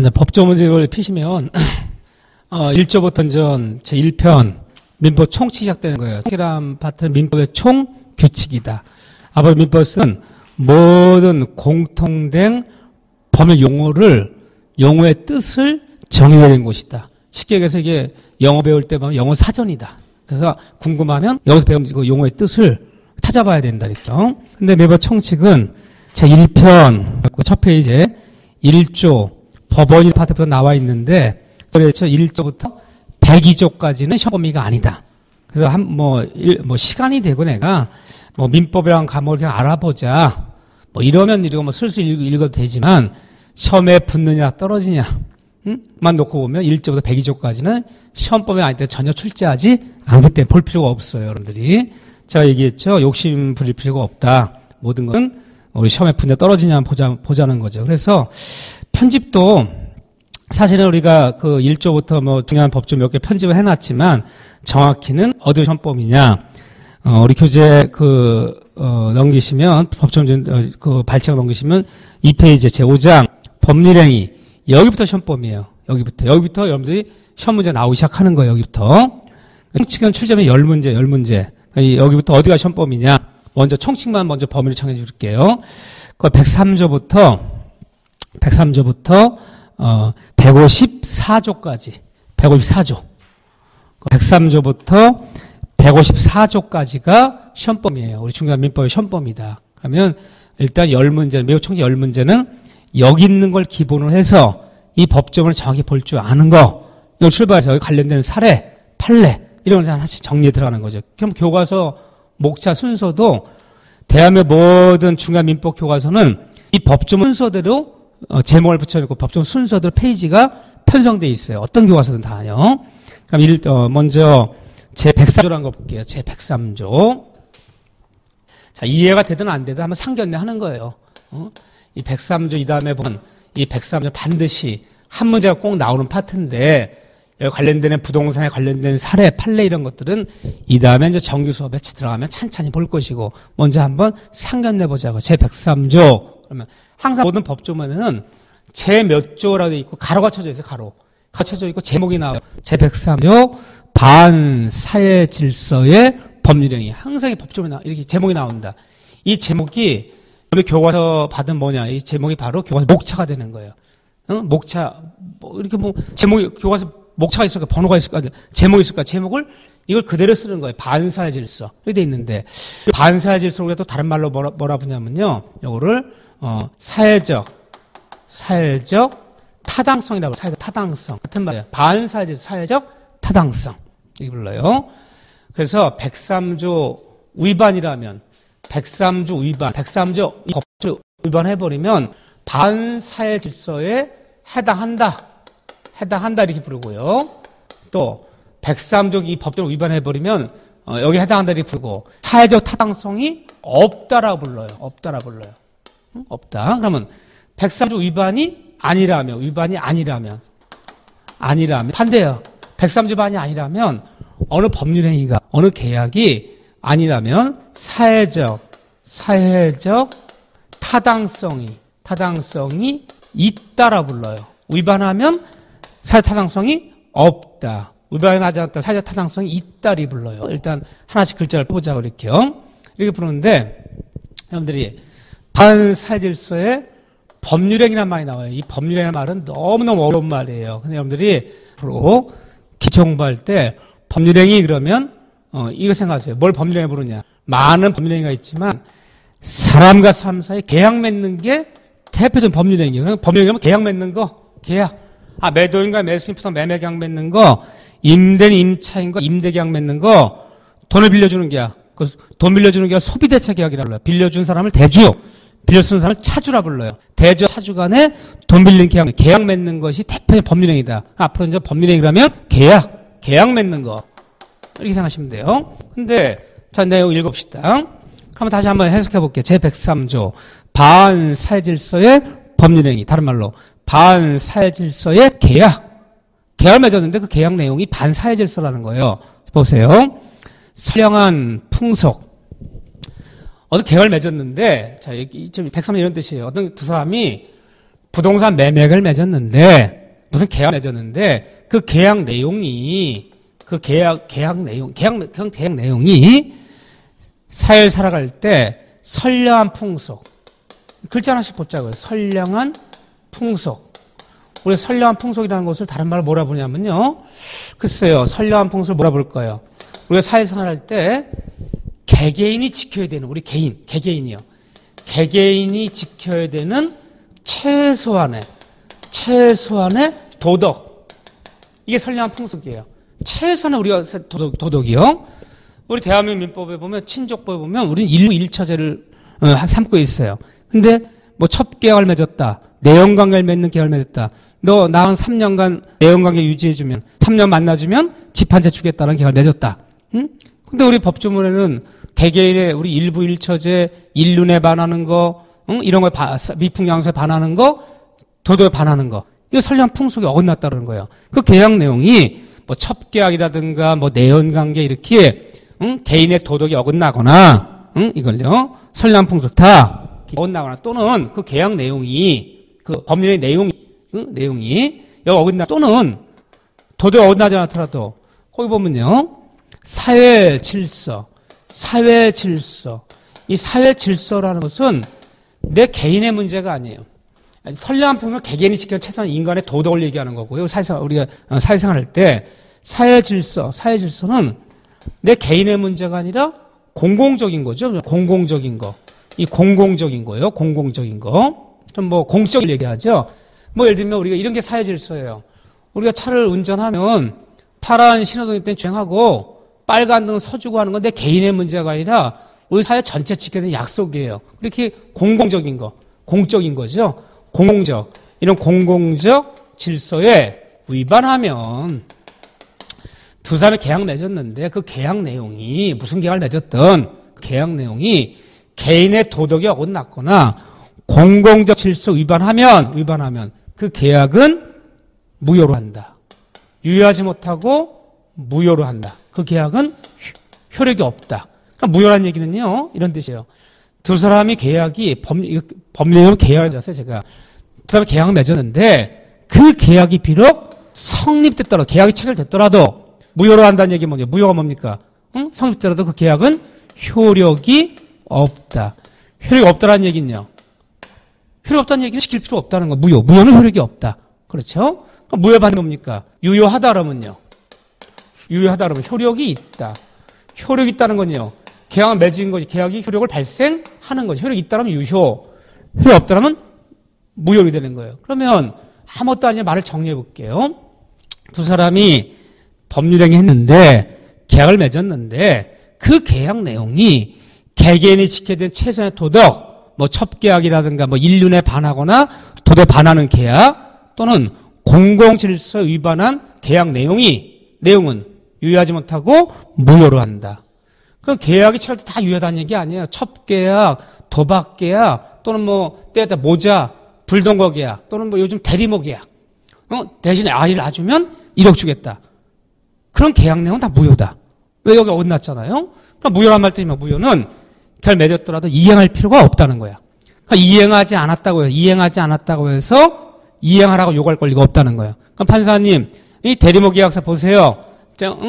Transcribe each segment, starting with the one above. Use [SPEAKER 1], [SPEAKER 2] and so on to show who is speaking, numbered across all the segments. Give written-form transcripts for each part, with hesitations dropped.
[SPEAKER 1] 이제 법조 문제를 피시면 1조부터 전 제1편 민법 총칙이 시작되는 거예요. 총칙이란 파트는 민법의 총 규칙이다. 앞으로 민법은 모든 공통된 법의 용어의 뜻을 정의해낸 곳이다. 쉽게 얘기해서 이게 영어 배울 때 보면 영어 사전이다. 그래서 궁금하면 여기서 배운 그 용어의 뜻을 찾아봐야 된다니까. 근데 민법 총칙은 제1편 첫 페이지에 1조 법원이 파트부터 나와 있는데 그래서 1조부터 102조까지는 시험 범위가 아니다. 그래서 시간이 되고 내가 민법이랑 과목을 그냥 알아보자. 이러면 슬슬 읽어도 되지만 시험에 붙느냐 떨어지냐 만 놓고 보면 1조부터 102조까지는 시험 범위가 아닐 때 전혀 출제하지 않기 때문에 볼 필요가 없어요. 여러분들이. 제가 얘기했죠. 욕심 부릴 필요가 없다. 모든 것은 우리 시험에 붙느냐 떨어지냐 보자는 거죠. 그래서 편집도 사실은 우리가 그 1조부터 중요한 법조 몇 개 편집을 해놨지만 정확히는 어디 시험범위냐. 우리 교재 넘기시면 법조 발책 넘기시면 2페이지 제5장 법률행위 여기부터 시험범위예요. 여기부터 여러분들이 시험 문제 나오기 시작하는 거예요. 여기부터. 총칙은 출제면 10문제. 여기부터 어디가 시험범위냐. 먼저 총칙만 먼저 범위를 정해 줄게요. 그 103조부터 154조까지 154조. 103조부터 154조까지가 시험범위예요. 우리 중요한 민법의 시험범위다. 그러면 일단 10문제, 매우 총칙 10문제는 여기 있는 걸 기본으로 해서 이 법정을 정확히 볼 줄 아는 거. 이걸 출발해서 관련된 사례, 판례 이런 걸 하나씩 정리해 들어가는 거죠. 그럼 교과서 목차 순서도 대한민국 모든 중요한 민법 교과서는 이 법조 순서대로 제목을 붙여놓고 법조 순서대로 페이지가 편성되어 있어요. 어떤 교과서든 다요. 그럼 먼저 제103조라는 거 볼게요. 제103조. 자, 이해가 되든 안 되든 한번 상견례 하는 거예요. 이 103조 이 다음에 보면 이 103조 반드시 한 문제가 꼭 나오는 파트인데 여기 관련되는 부동산에 관련된 사례, 판례 이런 것들은 이 다음에 이제 정규 수업에 들어가면 찬찬히 볼 것이고 먼저 한번 상견례 보자고. 제103조. 그러면 항상 모든 법조문에는 제 몇 조라고 돼 있고 가로가 쳐져 있어요. 가로. 쳐져 있고 제목이 나와요. 제103조 반사회 질서의 법률행위. 항상 이 법조문에 이렇게 제목이 나온다. 이 제목이 우리 교과서 받은 뭐냐? 이 제목이 바로 교과서 목차가 되는 거예요. 목차 이렇게 제목이 교과서 목차가 있을까? 번호가 있을까? 제목이 있을까? 제목을 이걸 그대로 쓰는 거예요. 반사회 질서. 이렇게 돼 있는데 반사회 질서를 우리가 또 다른 말로 뭐라 부냐면요. 요거를 사회적 타당성이라고. 사회적 타당성 같은 말이에요. 반사회 질서, 사회적 타당성 이렇게 불러요. 그래서 103조 위반이라면 103조 법조 위반해버리면 반사회 질서에 해당한다 이렇게 부르고요. 또 103조 이 법조를 위반해버리면 여기 해당한다 이렇게 부르고 사회적 타당성이 없다라고 불러요. 없다. 그러면 103조 위반이 아니라면 반대예요. 103조 위반이 아니라면 어느 법률행위가 어느 계약이 아니라면 사회적 타당성이 있다라 불러요. 위반하면 사회적 타당성이 없다. 위반하지 않았다. 사회적 타당성이 있다리 불러요. 일단 하나씩 글자를 뽑자고 이렇게요. 이렇게 부르는데 여러분들이 반사회 질서에 법률행위라는 말이 나와요. 이 법률행위라는 말은 너무너무 어려운 말이에요. 근데 여러분들이 바로 기초공부할 때 법률행위 그러면 이거 생각하세요. 뭘 법률행위 부르냐. 많은 법률행위가 있지만 사람과 사람 사이에 계약 맺는 게 대표적인 법률행위예요. 법률행위는 계약 맺는 거. 계약. 매도인과 매수인부터 매매 계약 맺는 거. 임대인 임차인과 임대 계약 맺는 거. 돈을 빌려주는 계약. 돈 빌려주는 계약 소비대차 계약이라고 불러요. 빌려준 사람을 대주. 빌려 쓰는 사람을 차주라 불러요. 대주 차주 간에 돈 빌린 계약 맺는 것이 대표적인 법률행위다. 앞으로 이제 법률행위라면 계약 맺는 거. 이렇게 생각하시면 돼요. 근데 자, 내용 읽읍시다. 그럼 다시 한번 해석해 볼게요. 제103조 반사회 질서의 법률행위. 다른 말로 반사회 질서의 계약을 맺었는데 그 계약 내용이 반사회 질서라는 거예요. 보세요. 선량한 풍속. 어떤 계약을 맺었는데 자, 103조 이런 뜻이에요. 어떤 두 사람이 부동산 매매를 맺었는데, 무슨 계약을 맺었는데, 그 계약 내용이, 계약 내용이 사회를 살아갈 때 선량한 풍속. 글자 하나씩 보자고요. 선량한 풍속. 우리 선량한 풍속이라는 것을 다른 말로 뭐라 부르냐면요. 글쎄요. 선량한 풍속을 뭐라 부를까요? 우리가 사회생활할 때 개개인이 지켜야 되는, 우리 개개인이요. 개개인이 지켜야 되는 최소한의 도덕. 이게 선량한 풍속이에요. 최소한의 우리가 도덕이요. 우리 대한민국 민법에 보면, 친족법에 보면, 우리는 일부일처제를 삼고 있어요. 근데 뭐 첫 계약을 맺었다. 내연관계를 맺는 계약을 맺었다. 너 나랑 3년간 내연관계 유지해주면, 3년 만나주면 집 한 채 주겠다는 계약을 맺었다. 응? 근데 우리 법조문에는 개개인의 우리 일부일처제, 일륜에 반하는 거, 응? 이런 거에 미풍양수에 반하는 거, 도덕에 반하는 거. 이거 선량한 풍속이 어긋났다는 거예요. 그 계약 내용이 뭐 첩계약이라든가 뭐 내연관계 이렇게 응? 개인의 도덕이 어긋나거나 응? 이걸요 선량한 풍속 다 어긋나거나 또는 그 계약 내용이 그 법률의 내용이 여기 어긋나 또는 도덕이 어긋나지 않더라도 거기 보면요 사회 질서 이 사회 질서라는 것은 내 개인의 문제가 아니에요. 선량한 풍속은 개개인이 지켜야 최소한 인간의 도덕을 얘기하는 거고요. 우리가 사회생활할 때 사회 질서는 내 개인의 문제가 아니라 공공적인 거죠. 공공적인 거. 이 공공적인 거예요. 공공적인 거. 좀 뭐 공적인 얘기하죠. 뭐 예를 들면 우리가 이런 게 사회 질서예요. 우리가 차를 운전하면 파란 신호등일 땐 주행하고 빨간 등 서주고 하는 건 내 개인의 문제가 아니라 우리 사회 전체 지켜야 되는 약속이에요. 이렇게 공공적인 거, 공적인 거죠. 이런 공공적 질서에 위반하면 두 사람이 계약 맺었는데 그 계약 내용이 무슨 계약을 맺었던 그 계약 내용이 개인의 도덕이 어긋났거나 공공적 질서 위반하면 그 계약은 무효로 한다. 유효하지 못하고 무효로 한다. 그 계약은 효력이 없다. 그러니까 무효라는 얘기는요. 이런 뜻이에요. 두 사람이 법률적으로 계약을 맺었어요. 제가 두 사람이 계약을 맺었는데 그 계약이 비록 성립됐더라도 계약이 체결됐더라도 무효로 한다는 얘기는 뭐냐? 무효가 뭡니까? 응? 성립되더라도 그 계약은 효력이 없다. 효력이 없다라는 얘기는요. 효력이 없다는 얘기는 지킬 필요 없다는 거. 무효는 효력이 없다. 그렇죠? 그럼 무효 반응이 뭡니까? 유효하다 그러면요. 효력이 있다. 효력이 있다는 건요. 계약을 맺은 거지. 계약이 효력을 발생하는 거죠. 효력이 있다면 효력 없다면 무효이 되는 거예요. 그러면 아무것도 아니냐 말을 정리해 볼게요. 두 사람이 법률행위 했는데 계약을 맺었는데 그 계약 내용이 개개인이 지켜야 되는 최소한의 도덕, 뭐 첩계약이라든가 뭐 인륜에 반하거나 도덕에 반하는 계약 또는 공공질서에 위반한 계약 내용은 유효하지 못하고 무효로 한다. 그럼 계약이 체결될 때 다 유효하다는 얘기 아니에요. 첩계약, 도박계약 또는 뭐 때에다 모자, 불동거 계약 또는 뭐 요즘 대리모 계약 대신에 아이를 낳아주면 1억 주겠다. 그런 계약 내용은 다 무효다. 왜 여기 어긋났잖아요. 그럼 무효란 말 뜻이면 무효는 계약을 맺었더라도 이행할 필요가 없다는 거야. 그러니까 이행하지 않았다고 해서 이행하라고 요구할 권리가 없다는 거예요. 그럼 판사님 이 대리모 계약서 보세요.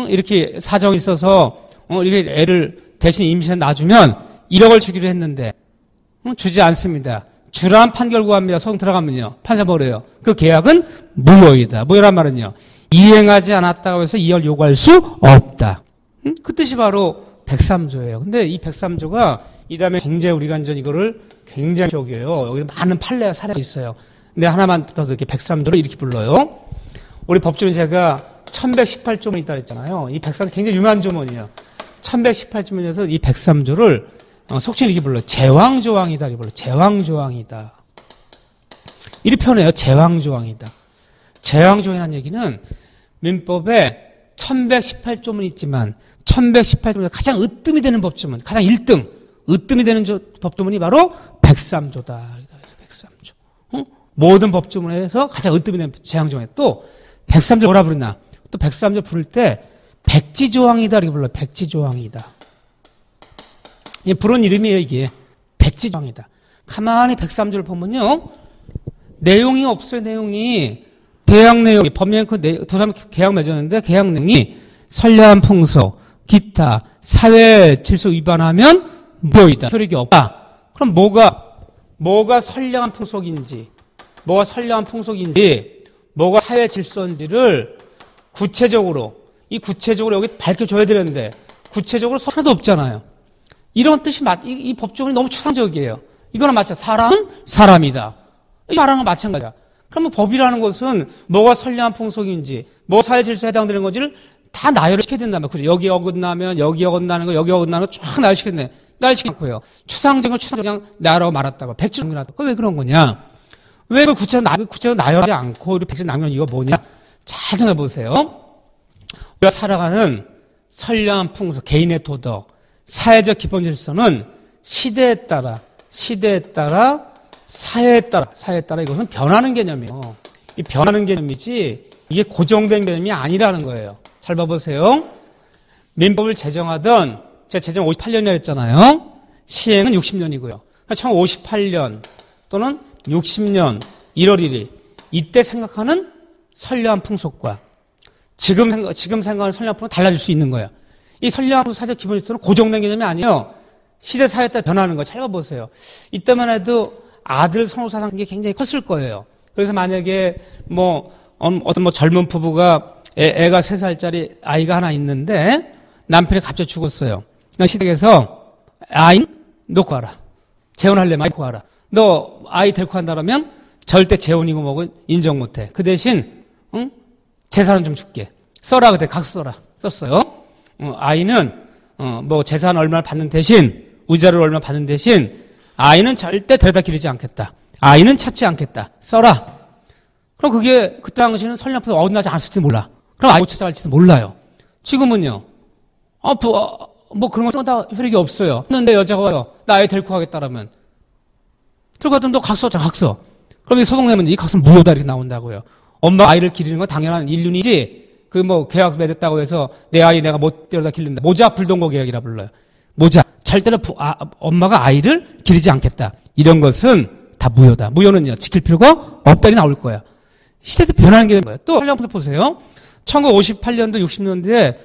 [SPEAKER 1] 이렇게 사정이 있어서 이렇게 애를 대신 임신해 놔주면 1억을 주기로 했는데 주지 않습니다. 주라는 판결 구합니다. 소송 들어가면요. 판사 뭐래요? 그 계약은 무효이다. 무효란 말은요. 이행하지 않았다고 해서 이행을 요구할 수 없다. 그 뜻이 바로 103조예요. 근데 이 103조가 이 다음에 굉장히 우리가 이거를 굉장히 적이에요. 여기 많은 판례와 사례가 있어요. 근데 하나만 더 이렇게 103조를 이렇게 불러요. 우리 법조문 제가 1118조문이 있다 그랬잖아요. 이 103조 굉장히 유명한 조문이에요. 1118조문에서 이 103조를 속칭 이렇게 불러요. 제왕조항이다. 이렇게 불러요. 제왕조항이다. 이렇게 표현해요. 제왕조항이다. 제왕조항이라는 얘기는 민법에 1118조문이 있지만 1118조문에서 가장 으뜸이 되는 법조문, 가장 1등, 으뜸이 되는 법조문이 바로 103조다. 103조. 모든 법조문에서 가장 으뜸이 되는 제왕조항이 또 103조 뭐라 부르나? 또 103조 부를 때 백지조항이다. 이렇게 불러요. 백지조항이다. 부른 이름이에요, 이게. 백지조항이다. 가만히 103조를 보면요. 내용이 없어요, 내용이. 계약 내용이, 법령 두 사람 계약 맺었는데 계약 내용이 선량한 풍속, 기타, 사회 질서 위반하면 무효이다. 효력이 없다. 그럼 뭐가 선량한 풍속인지, 뭐가 사회 질서인지를 구체적으로 여기 밝혀줘야 되는데, 구체적으로 하나도 없잖아요. 이런 뜻이 이 법조문이 너무 추상적이에요. 이거랑 마찬가지. 사람은 사람이다. 이 말하는 건 마찬가지야. 그러면 법이라는 것은 뭐가 선량한 풍속인지, 뭐 사회 질서에 해당되는 건지를 다 나열을 시켜야 된단 말이에요. 그죠? 여기 어긋나면, 여기 어긋나는 거 쫙 나열시켰네. 나열시키지 않고요. 추상적인 그냥 나열하고 말았다고. 백지로 남겨놨다고. 왜 그런 거냐? 왜 그걸 구체적으로 나열하지 않고, 우리 백지로 남겨놓은 이유가 뭐냐? 잘 생각해보세요. 우리가 살아가는 선량한 풍속, 개인의 도덕, 사회적 기본 질서는 시대에 따라, 사회에 따라 이것은 변하는 개념이에요. 이 변하는 개념이지 이게 고정된 개념이 아니라는 거예요. 잘 봐보세요. 민법을 제정하던 제가 제정 58년이라 했잖아요. 시행은 60년이고요. 1958년 또는 60년 1월 1일 이때 생각하는 선량한 풍속과 지금 생각하는 선량한 풍속은 달라질 수 있는 거예요. 이 선량한 풍속 사회적 기본 질서는 고정된 개념이 아니에요. 시대 사회에 따라 변하는 거 잘 봐보세요. 이때만 해도 아들 선호 사상이 굉장히 컸을 거예요. 그래서 만약에 어떤 젊은 부부가 애가 3살짜리 아이가 하나 있는데 남편이 갑자기 죽었어요. 그러니까 시댁에서 아이 놓고 가라. 재혼하려면 아이 놓고 가라. 너 아이 데리고 간다면 절대 재혼이고 뭐고 인정 못해. 그 대신 재산은 좀 줄게. 써라. 그때 각서 써라. 썼어요. 아이는 재산 얼마를 받는 대신 우자를 얼마 받는 대신 아이는 절대 데려다 기르지 않겠다. 아이는 찾지 않겠다. 써라. 그럼 그게 그 당시에는 선량풍속 어긋나지 않았을지 몰라. 그럼 아이 못 찾아갈지도 몰라요. 지금은요. 그런 거 쓰면 다 효력이 없어요. 근데 여자가 와요. 나 아이 데리고 가겠다라면. 데리고 가면 너 각서 잖아 각서. 그럼 이 소송 내면 이 각서는 무효다 이렇게 나온다고요. 엄마 아이를 기르는 건 당연한 인륜이지. 계약 맺었다고 해서 내 아이 내가 못 데려다 기른다. 모자 불동거 계약이라 불러요. 모자. 절대로 엄마가 아이를 기르지 않겠다. 이런 것은 다 무효다. 무효는요, 지킬 필요가 없다니 나올 거야. 시대도 변하는 게 뭐예요? 또 설령 보세요. 1958년도, 60년대에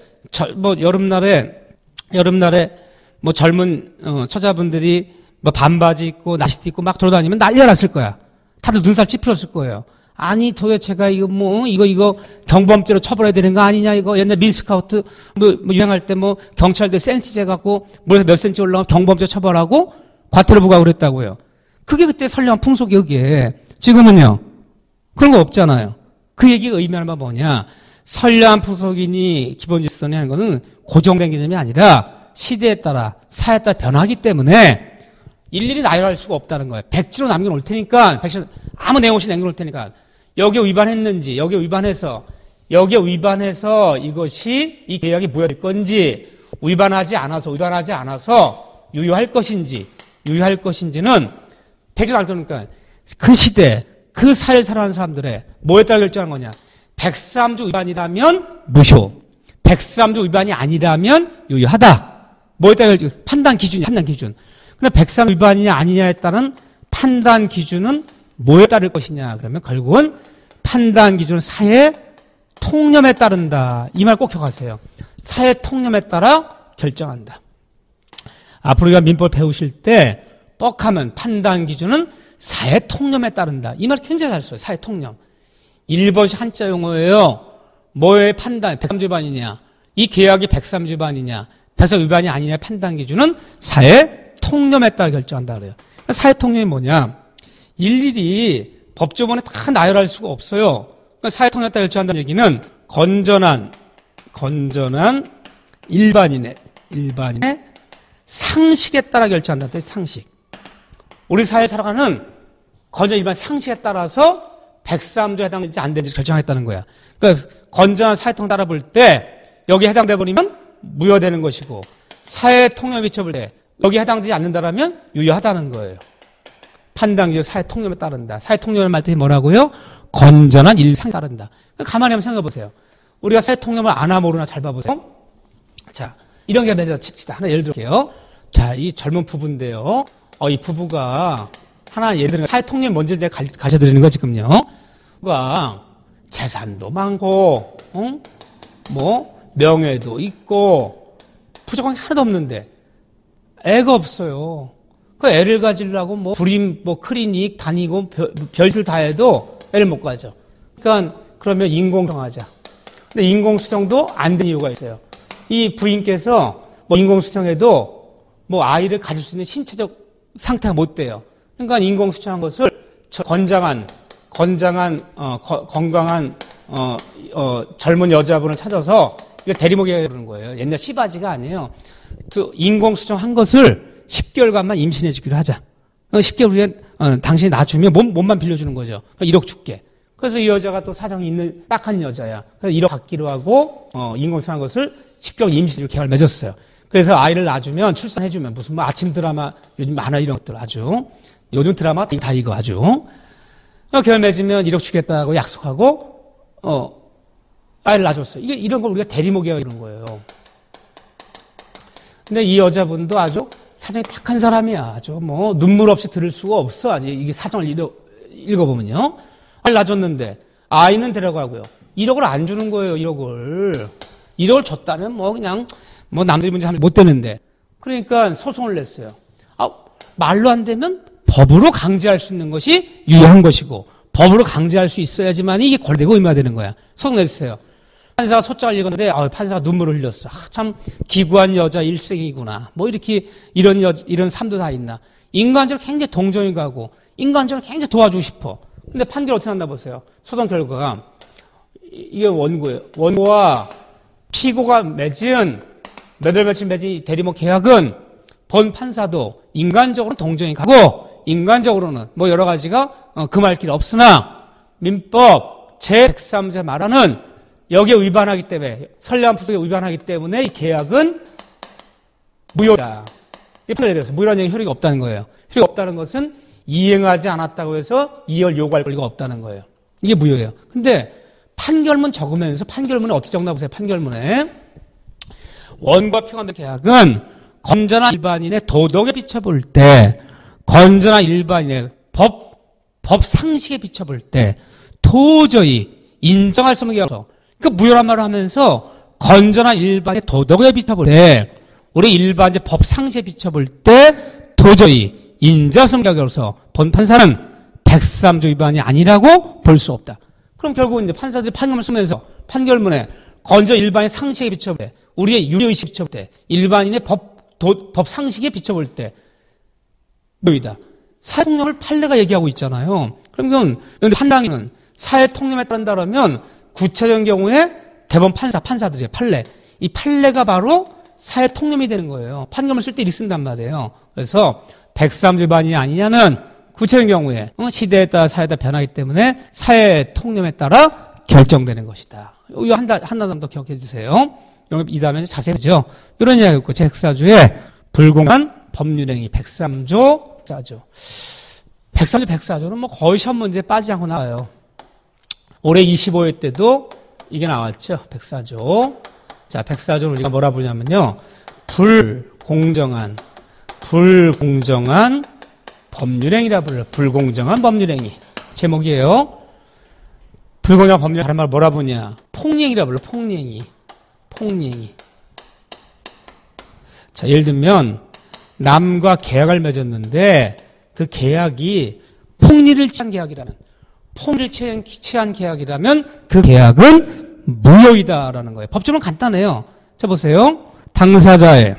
[SPEAKER 1] 여름날에 젊은 처자분들이 반바지 입고 나시티 입고 막 돌아다니면 난리가 났을 거야. 다들 눈살 찌푸렸을 거예요. 아니 도대체가 이거 경범죄로 처벌해야 되는 거 아니냐 이거. 옛날 민스카우트 유행할 때 경찰들 센치 재갖고 물에서 몇 센치 올라오면 경범죄 처벌하고 과태료 부과하고 그랬다고요. 그게 그때 선량한 풍속이 여기에. 지금은요 그런 거 없잖아요. 그 얘기가 의미하는 바 뭐냐? 선량한 풍속이니 기본 질서니 하는 거는 고정된 개념이 아니라 시대에 따라 사회에 따라 변하기 때문에 일일이 나열할 수가 없다는 거예요. 백지로 남겨놓을 테니까 아무 내용 없이 남겨놓을 테니까 여기에 위반했는지 여기에 위반해서 이것이 이 계약이 무효될 건지 위반하지 않아서 유효할 것인지는 백지로 남겨놓으니까 그 시대 그 사회를 살아가는 사람들의 뭐에 따라 결정하는 거냐? 103조 위반이라면 무효, 103조 위반이 아니라면 유효하다. 뭐에 따라 판단 기준. 근데 103 위반이냐 아니냐에 따른 판단 기준은 뭐에 따를 것이냐? 그러면 결국은 판단 기준은 사회 통념에 따른다. 이 말 꼭 기억하세요. 사회 통념에 따라 결정한다. 앞으로 우리가 민법을 배우실 때 뻑하면 판단 기준은 사회 통념에 따른다. 이 말 굉장히 잘 써요. 사회 통념. 1번씩 한자 용어예요. 뭐의 판단, 103조 위반이냐? 이 계약이 103조 위반이냐? 103 위반이 아니냐? 판단 기준은 사회 통념에 따라 결정한다 그래요. 사회 통념이 뭐냐? 일일이 법조문에 다 나열할 수가 없어요. 사회 통념에 따라 결정한다는 얘기는 건전한 일반인의 상식에 따라 결정한다는 뜻. 상식. 우리 사회에 살아가는 건전 일반 상식에 따라서 103조에 해당되는지 안 되는지 결정하겠다는 거야. 그러니까 건전한 사회통념 따라 볼 때 여기에 해당돼 버리면 무효되는 것이고 사회 통념에 비춰볼 때 여기에 해당되지 않는다라면 유효하다는 거예요. 판단기준 사회 통념에 따른다. 사회 통념을 말 때 뭐라고요? 건전한 일상에 따른다. 가만히 한번 생각해 보세요. 우리가 사회 통념을 아나 모르나 잘 봐보세요. 자, 이런 게 맺어 칩시다. 하나 예를 들게요. 자, 이 젊은 부부인데요. 이 부부가 하나 예를 들어 사회 통념이 뭔지 내가 가르쳐 드리는 거 지금요. 그가 재산도 많고, 뭐 명예도 있고 부족한 게 하나도 없는데 애가 없어요. 그 애를 가지려고 뭐 불임, 뭐 클리닉 다니고 별들 다 해도 애를 못 가져. 그러니까 그러면 인공수정하자. 근데 인공수정도 안 된 이유가 있어요. 이 부인께서 뭐 인공수정해도 뭐 아이를 가질 수 있는 신체적 상태가 못 돼요. 그러니까 인공수정한 것을 건강한 젊은 여자분을 찾아서 이거 대리목에 그러는 거예요. 옛날 씨바지가 아니에요. 인공수정한 것을 10개월간만 임신해 주기로 하자. 10개월 후에 당신이 낳아주면 몸만 빌려주는 거죠. 1억 줄게. 그래서 이 여자가 또 사정이 있는 딱한 여자야. 그래서 1억 받기로 하고 인공수정한 것을 10개월 임신으로 계약을 맺었어요. 그래서 아이를 낳아주면 출산해주면 무슨 뭐 아침 드라마 요즘 많아 이런 것들 아주 요즘 드라마 다 이거 아주 계약 맺으면 1억 주겠다고 약속하고 아이를 낳아줬어요. 이런 걸 우리가 대리목이라고 이런 거예요. 근데 이 여자분도 아주 사정이 탁한 사람이야. 아주 뭐 눈물 없이 들을 수가 없어. 아주 이게 사정을 읽어보면요. 아이를 낳아줬는데 아이는 데려가고요. 1억을 안 주는 거예요. 1억을 줬다면 뭐 그냥 뭐 남들이 문제 하면 못 되는데 그러니까 소송을 냈어요. 말로 안 되면 법으로 강제할 수 있는 것이 유효한 것이고 법으로 강제할 수 있어야지만 이게 권리되고 의무화되는 거야. 소송 냈어요. 판사가 소장을 읽었는데 판사가 눈물을 흘렸어. 참 기구한 여자 일생이구나. 뭐 이렇게 이런 삶도 다 있나. 인간적으로 굉장히 동정이 가고 인간적으로 굉장히 도와주고 싶어. 근데 판결 어떻게 났나 보세요. 소송 결과가 이게 원고예요. 원고와 피고가 맺은 몇 월 며칠 맺은 대리목 계약은 본 판사도 인간적으로 동정이 가고 인간적으로는 뭐 여러 가지가 금할 길 없으나 민법 제103조 말하는 여기에 위반하기 때문에 선례한 부속에 위반하기 때문에 이 계약은 무효다. 이 판결을 내려서 무효라는 얘기는 효력이 없다는 거예요. 효력이 없다는 것은 이행하지 않았다고 해서 이월 요구할 권리가 없다는 거예요. 이게 무효예요. 근데 판결문 적으면서 판결문에 어떻게 적나 보세요. 판결문에 원과 피고간 계약은 건전한 일반인의 도덕에 비춰볼 때 건전한 일반인의 법 상식에 비춰볼 때 도저히 인정할 수 없는 게 없어. 그 무효란 말을 하면서 건전한 일반의 도덕에 비춰볼 때 우리 일반적 법 상식에 비춰볼 때 도저히 인정할 수 없는 게 없어. 본 판사는 103조 위반이 아니라고 볼 수 없다. 그럼 결국 이제 판사들이 판결문을 쓰면서 판결문에 건전 일반의 상식에 비춰볼 때 우리의 윤리의식에 비춰볼 때 일반인의 법 상식에 비춰볼 때 무효이다. 사회통념을 판례가 얘기하고 있잖아요. 그러면 판당에는 사회통념에 따른다면 구체적인 경우에 대법원 판사들이에요. 판례. 이 판례가 바로 사회통념이 되는 거예요. 판결을 쓸 때 이렇게 쓴단 말이에요. 그래서 103조 위반이 아니냐면 구체적인 경우에 시대에 따라 사회에 따라 변하기 때문에 사회통념에 따라 결정되는 것이다. 이거 하나 더 기억해 주세요. 이 다음에 자세히 보죠. 이런 이야기가 있고 제104조에 불공정한 법률행위 103조 104조는 뭐 거의 시험 문제에 빠지지 않고 나와요. 올해 25회 때도 이게 나왔죠. 104조. 자, 104조를 우리가 뭐라 부르냐면요. 불공정한 법률행위라 불러요. 불공정한 법률행위. 제목이에요. 불공정한 법률 다른 말 뭐라 부르냐. 폭행이라 불러. 폭행이. 자, 예를 들면 남과 계약을 맺었는데 그 계약이 폭리를 취한 계약이라면 폭리를 취한 계약이라면 그 계약은 무효이다라는 거예요. 법적으로는 간단해요. 자, 보세요. 당사자의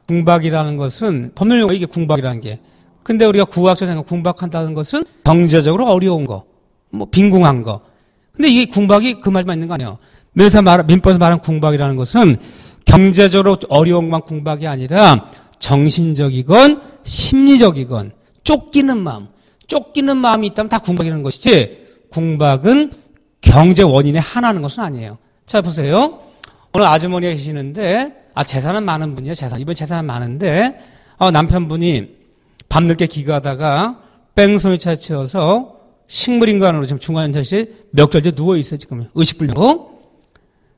[SPEAKER 1] 궁박이라는 것은 법률용어 이게 궁박이라는 게. 근데 우리가 구학적으로 궁박한다는 것은 경제적으로 어려운 거, 뭐 빈궁한 거. 근데 이게 궁박이 그 말만 있는 거 아니에요. 민법에서 말하는 궁박이라는 것은 경제적으로 어려운 것만 궁박이 아니라 정신적이건 심리적이건 쫓기는 마음이 있다면 다 궁박이라는 것이지 궁박은 경제 원인에 한하는 것은 아니에요. 자, 보세요. 오늘 아주머니가 계시는데 재산은 많은 분이에요. 이번 재산은 많은데 남편분이 밤늦게 기거하다가 뺑소니 차치어서 식물인간으로 지금 중환자실에 몇 개월째 누워있어요. 지금 의식불명으로.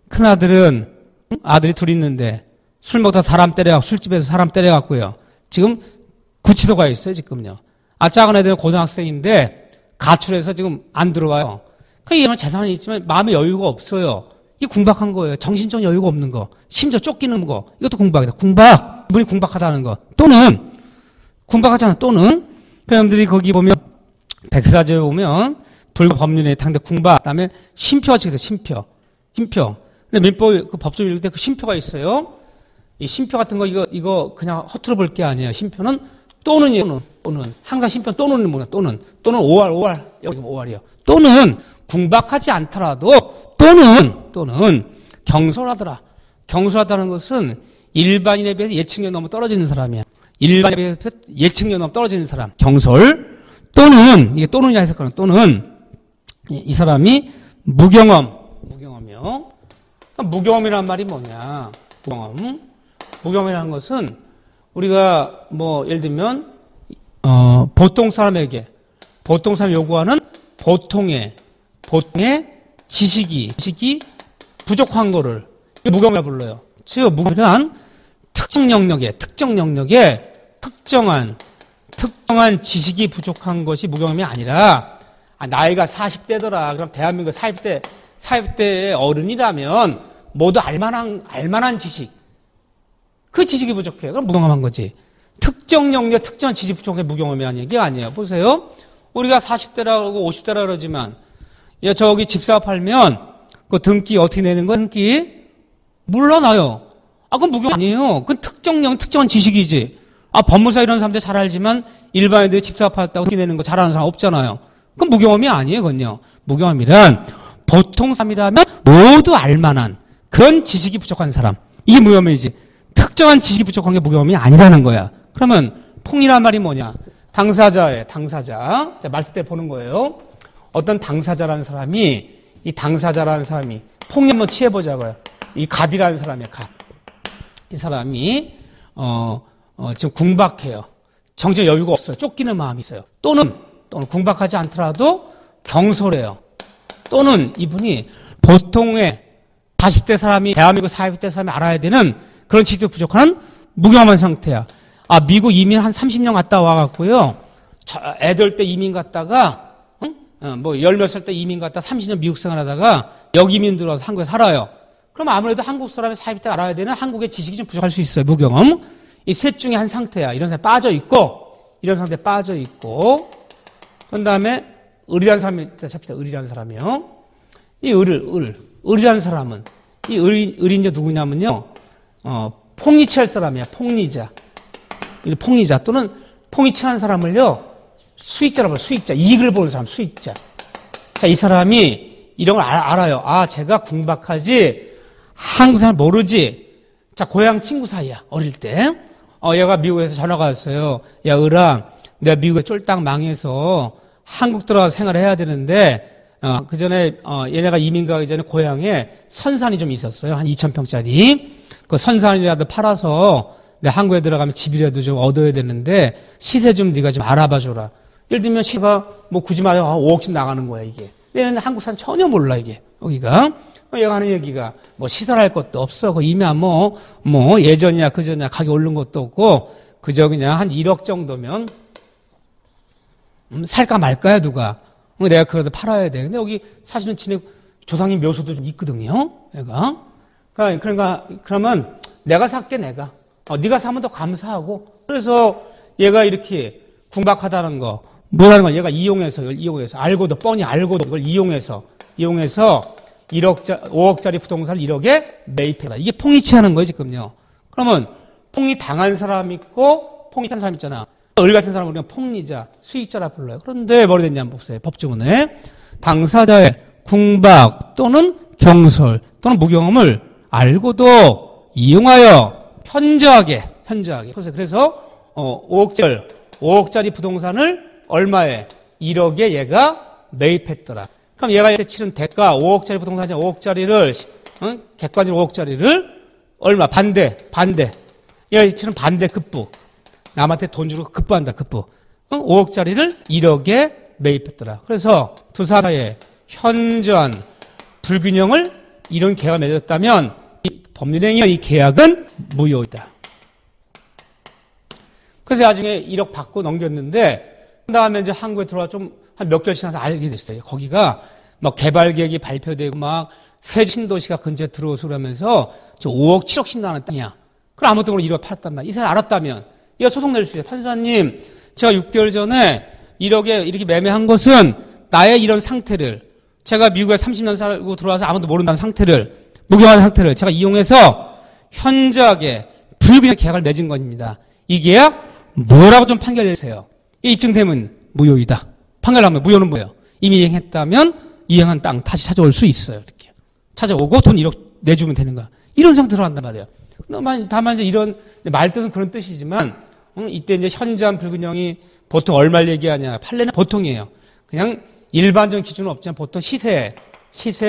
[SPEAKER 1] 큰아들은 아들이 둘 있는데 술 먹다 술집에서 사람 때려갖고요. 지금 구치소가 있어요, 지금요. 작은 애들은 고등학생인데 가출해서 지금 안 들어와요. 그 얘는 재산이 있지만 마음의 여유가 없어요. 이게 궁박한 거예요. 정신적 여유가 없는 거. 심지어 쫓기는 거. 이것도 궁박이다. 궁박. 이분이 궁박하다는 거. 또는 궁박하잖아. 또는 그 사람들이 거기 보면 백사제에 보면 불법률의 당대 궁박. 그다음에 심표가 찍혀서 심표. 근데 민법 그 법조 읽을 때 그 심표가 있어요. 이 심표 같은 거 이거 그냥 허투루 볼 게 아니에요. 심표는 또는이에요. 또는 항상 심표는 또는 뭐냐. 또는 5할 여기 5할이요. 또는 궁박하지 않더라도 또는 경솔하더라. 경솔하다는 것은 일반인에 비해서 예측력 너무 떨어지는 사람이야. 일반인에 비해서 예측력 너무 떨어지는 사람. 경솔. 또는 이게 또는이라 해석하는 또는 이 사람이 무경험이요. 무경험이란 말이 뭐냐? 무경험이라는 것은 우리가 뭐 예를 들면 보통 사람에게 보통 사람이 요구하는 보통의 지식이 부족한 거를 무경험이라 불러요. 즉 무경험이란 특정 영역에 특정한 지식이 부족한 것이 무경험이 아니라 나이가 40대더라. 그럼 대한민국 40대의 어른이라면 모두 알만한 지식. 그 지식이 부족해. 그럼 무경험한 거지. 특정 영역, 특정 지식 부족해 무경험이라는 얘기가 아니에요. 보세요. 우리가 40대라고 50대라 그러지만 야, 저기 집사업하면 그 등기 어떻게 내는 거야? 등기? 몰라나요. 그건 무경험 아니에요. 그건 특정한 지식이지. 법무사 이런 사람들 잘 알지만 일반인들이 집사업했다고 등기 내는 거 잘하는 사람 없잖아요. 그건 무경험이 아니에요, 그건요. 무경험이란 보통 사람이라면 모두 알만한 그런 지식이 부족한 사람. 이게 무경험이지. 특정한 지식이 부족한 게 무경험이 아니라는 거야. 그러면 폭리란 말이 뭐냐? 당사자. 말투 때 보는 거예요. 어떤 당사자라는 사람이 폭리 한번 취해보자고요. 이 갑이라는 사람이에요, 갑. 이 사람이 지금 궁박해요. 정신적 여유가 없어요. 쫓기는 마음이 있어요. 또는 궁박하지 않더라도 경솔해요. 또는 이분이 보통의 40대 사람이 대한민국 40대 사람이 알아야 되는 그런 지식도 부족한 무경험한 상태야. 미국 이민 한 30년 갔다 와갖고요. 애들 때 이민 갔다가 뭐 열 몇 살 때 이민 갔다 30년 미국 생활하다가 여기 이민 들어와서 한국에 살아요. 그럼 아무래도 한국 사람이 40대 알아야 되는 한국의 지식이 좀 부족할 수 있어요. 무경험. 이 셋 중에 한 상태야. 이런 상태 빠져 있고 그 다음에 을이라는 사람이 잡히다. 을이라는 사람이요. 이 을이라는 사람은 이 을이 이제 누구냐면요. 폭리치할 사람이야. 폭리자 또는 폭리치하는 사람을요. 수익자라고 불러요. 수익자. 이익을 보는 사람, 수익자. 자, 이 사람이 이런 걸 알아요. 제가 궁박하지 한국 사람 모르지. 자, 고향 친구 사이야. 어릴 때. 얘가 미국에서 전화가 왔어요. 야, 을아, 내가 미국에 쫄딱 망해서 한국 들어가서 생활해야 되는데 그 전에 얘네가 이민 가기 전에 고향에 선산이 좀 있었어요. 한 2,000평짜리. 그 선산이라도 팔아서 내 한국에 들어가면 집이라도 좀 얻어야 되는데 시세 좀 네가 좀 알아봐 줘라. 예를 들면 시세가 뭐 굳이 말하면 5억씩 나가는 거야 이게. 얘는 한국 산 전혀 몰라 이게. 여기가 얘가 하는 얘기가 뭐 시설할 것도 없어. 그 이미 뭐 예전이야 그전이야 가격 오른 것도 없고 그저 그냥 한 1억 정도면 살까 말까야 누가. 내가 그래도 팔아야 돼. 근데 여기 사실은 조상님 묘소도 좀 있거든요. 얘가. 그러면 내가 살게 내가. 네가 사면 더 감사하고. 그래서 얘가 이렇게 궁박하다는 거. 뭐라는 거 얘가 이용해서 알고도 뻔히 알고도 이걸 이용해서 5억짜리 부동산을 1억에 매입해라. 이게 폭리치하는 거예요 지금요. 그러면 폭리 당한 사람 있고 폭리 탄 사람 있잖아. 을 같은 사람은 우리가 폭리자, 수익자라 불러요. 그런데 뭐가 됐냐 한번 보세요. 법조문에 당사자의 궁박 또는 경솔 또는 무경험을 알고도 이용하여 현저하게. 그래서 5억짜리 부동산을 얼마에? 1억에 얘가 매입했더라. 그럼 얘가 이렇게 치른 대가 5억짜리 부동산이 5억짜리를 객관적으로 5억짜리를 얼마? 반대. 얘가 치른 반대 급부. 남한테 돈 주고 급부한다. 5억짜리를 1억에 매입했더라. 그래서 두 사람의 현저한 불균형을 이런 계약을 맺었다면 법률행위의 이 계약은 무효이다. 그래서 나중에 1억 받고 넘겼는데, 그 다음에 이제 한국에 들어와 좀 한 몇 개월 지나서 알게 됐어요. 거기가 막 개발 계획이 발표되고 막 새 신도시가 근처에 들어오고 그러면서 저 5억, 7억씩 나는 땅이야. 그럼 아무것도 모르고 1억 팔았단 말이야. 이 사람 알았다면, 이거 소송 낼 수 있어요. 판사님, 제가 6개월 전에 1억에 이렇게 매매한 것은 나의 이런 상태를, 제가 미국에 30년 살고 들어와서 아무도 모른다는 상태를, 무경한 상태를 제가 이용해서 현저하게 불균형 계약을 맺은 겁니다. 이 계약 뭐라고 좀 판결 내세요. 이 입증되면 무효이다. 판결하면 무효는 뭐예요? 이미 이행했다면 이행한 땅 다시 찾아올 수 있어요. 이렇게 찾아오고 돈 1억 내주면 되는 거야. 이런 상태 들어간단 말이에요. 다만 이제 이런 말뜻은 그런 뜻이지만 이때 이제 현저한 불균형이 보통 얼마를 얘기하냐? 판례는 보통이에요. 그냥 일반적인 기준은 없지만 보통 시세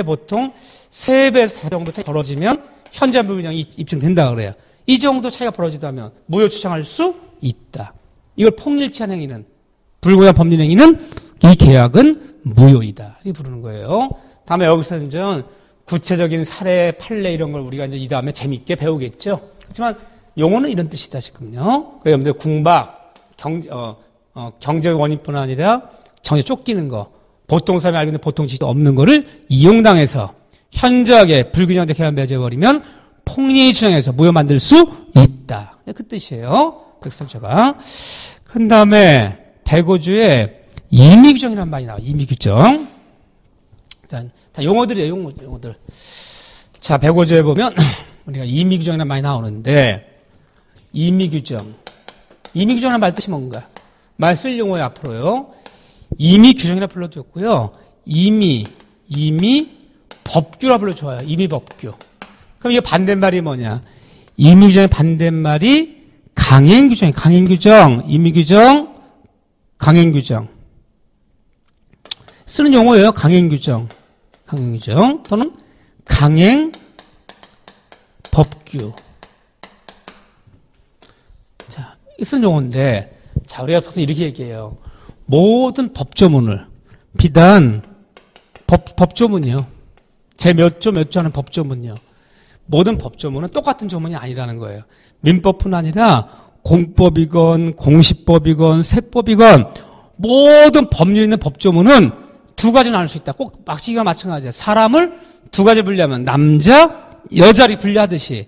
[SPEAKER 1] 보통 3배에서 4배 정도 벌어지면 현저한 불균형이 입증된다 그래요. 이 정도 차이가 벌어지다면 무효 추정할 수 있다. 이걸 폭일치한 행위는, 불구한 법률 행위는 이 계약은 무효이다. 이렇게 부르는 거예요. 다음에 여기서 이제 구체적인 사례, 판례 이런 걸 우리가 이제 이 다음에 재밌게 배우겠죠. 하지만 용어는 이런 뜻이다 지금요. 그래서 여러분들 궁박, 경제적 원인뿐 아니라 정에 쫓기는 거, 보통 사람이 알고 있는 보통 지식도 없는 거를 이용당해서 현저하게 불균형적 계약을 맺어버리면 폭리의 추정해서 무효 만들 수 있다. 그 뜻이에요. 백성조가. 그 다음에 105조에 임의규정이라는 말이 나와요. 임의규정. 다 용어들이에요. 용어들. 자, 105조에 보면 우리가 임의규정이라는 말이 나오는데, 임의규정이라는 말 뜻이 뭔가? 말 쓸 용어에 앞으로요. 임의규정이라 불러도 좋고요. 법규라 불러도 좋아요. 임의법규. 그럼 이게 반대말이 뭐냐? 임의규정의 반대말이 강행규정이에요. 강행규정, 임의규정, 강행규정. 쓰는 용어예요. 강행규정 또는 강행법규. 자, 쓰는 용어인데, 자, 우리가 보통 이렇게 얘기해요. 모든 법조문을, 비단 법조문이요. 제 몇 조 하는 법조문이요. 모든 법조문은 똑같은 조문이 아니라는 거예요. 민법뿐 아니라 공법이건 공시법이건 세법이건 모든 법률 있는 법조문은 두 가지 나눌 수 있다. 꼭 막시기가 마찬가지야. 사람을 두 가지 분류하면 남자, 여자를 분류하듯이